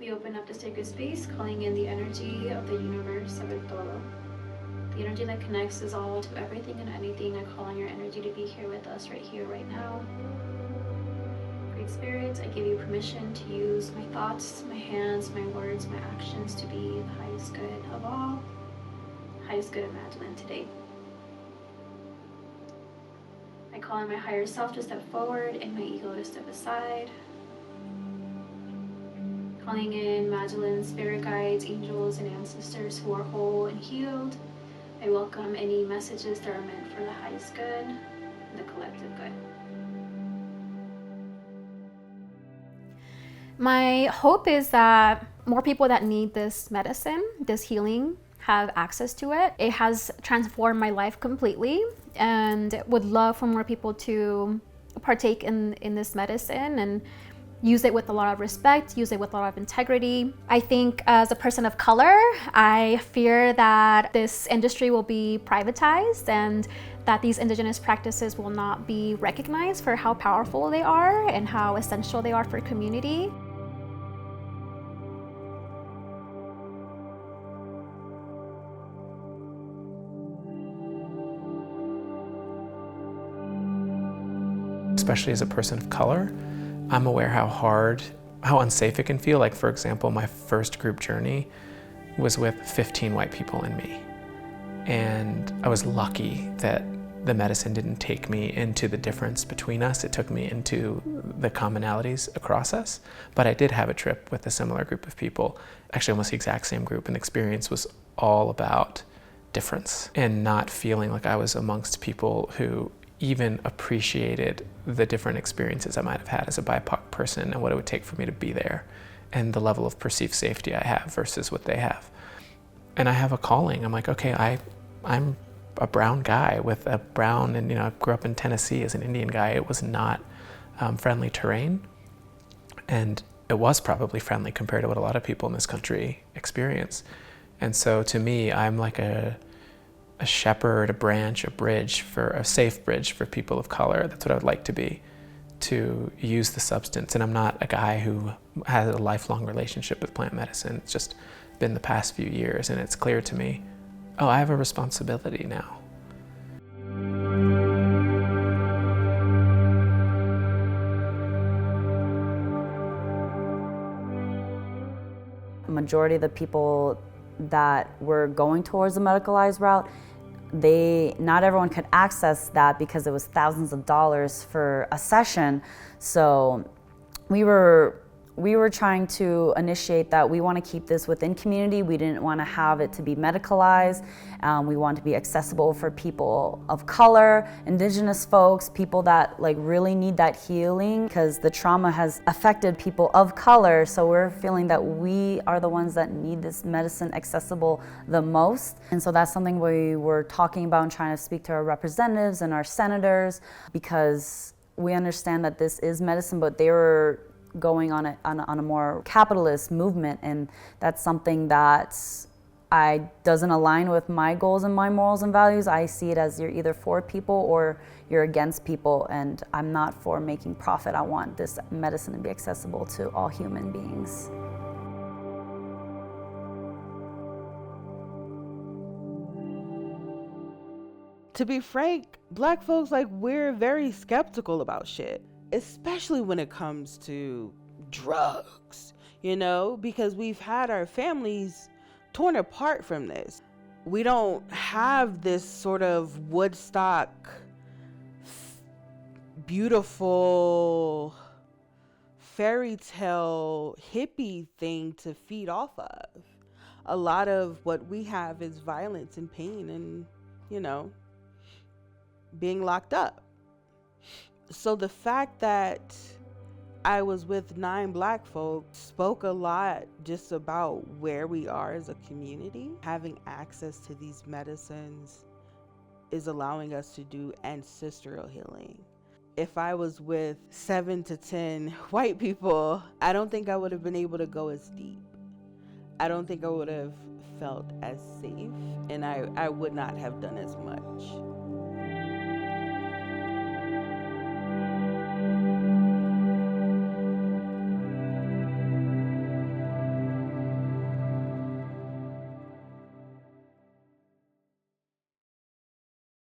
we open up the sacred space, calling in the energy of the universe of el todo. The energy that connects us all to everything and anything. I call on your energy to be here with us right here, right now. Great Spirit, I give you permission to use my thoughts, my hands, my words, my actions to be the highest good of all, highest good of Madj today. I call on my higher self to step forward and my ego to step aside. Calling in Madj's spirit guides, angels, and ancestors who are whole and healed. I welcome any messages that are meant for the highest good and the collective good. My hope is that more people that need this medicine, this healing, have access to it. It has transformed my life completely, and would love for more people to partake in this medicine and use it with a lot of respect, use it with a lot of integrity. I think as a person of color, I fear that this industry will be privatized and that these indigenous practices will not be recognized for how powerful they are and how essential they are for community. Especially as a person of color, I'm aware how unsafe it can feel. Like, for example, my first group journey was with 15 white people and me. And I was lucky that the medicine didn't take me into the difference between us. It took me into the commonalities across us. But I did have a trip with a similar group of people, actually almost the exact same group, and the experience was all about difference and not feeling like I was amongst people who even appreciated the different experiences I might have had as a BIPOC person and what it would take for me to be there and the level of perceived safety I have versus what they have. And I have a calling. I'm like, okay, I'm a brown guy with a brown, and I grew up in Tennessee as an Indian guy. It was not friendly terrain, and it was probably friendly compared to what a lot of people in this country experience. And so to me, I'm like a shepherd, a branch, a safe bridge for people of color. That's what I would like to be, to use the substance. And I'm not a guy who has a lifelong relationship with plant medicine. It's just been the past few years, and it's clear to me, oh, I have a responsibility now. Majority of the people that were going towards the medicalized route, not everyone could access that because it was thousands of dollars for a session. So we were trying to initiate that we want to keep this within community. We didn't want to have it to be medicalized. We want to be accessible for people of color, indigenous folks, people that really need that healing, because the trauma has affected people of color. So we're feeling that we are the ones that need this medicine accessible the most. And so that's something we were talking about and trying to speak to our representatives and our senators, because we understand that this is medicine, but they were going on a more capitalist movement, and that's something that doesn't align with my goals and my morals and values. I see it as you're either for people or you're against people, and I'm not for making profit. I want this medicine to be accessible to all human beings. To be frank, Black folks, we're very skeptical about shit, especially when it comes to drugs, because we've had our families torn apart from this. We don't have this sort of Woodstock, beautiful fairy tale hippie thing to feed off of. A lot of what we have is violence and pain and, being locked up. So the fact that I was with 9 Black folks spoke a lot just about where we are as a community. Having access to these medicines is allowing us to do ancestral healing. If I was with 7 to 10 white people, I don't think I would have been able to go as deep. I don't think I would have felt as safe, and I would not have done as much.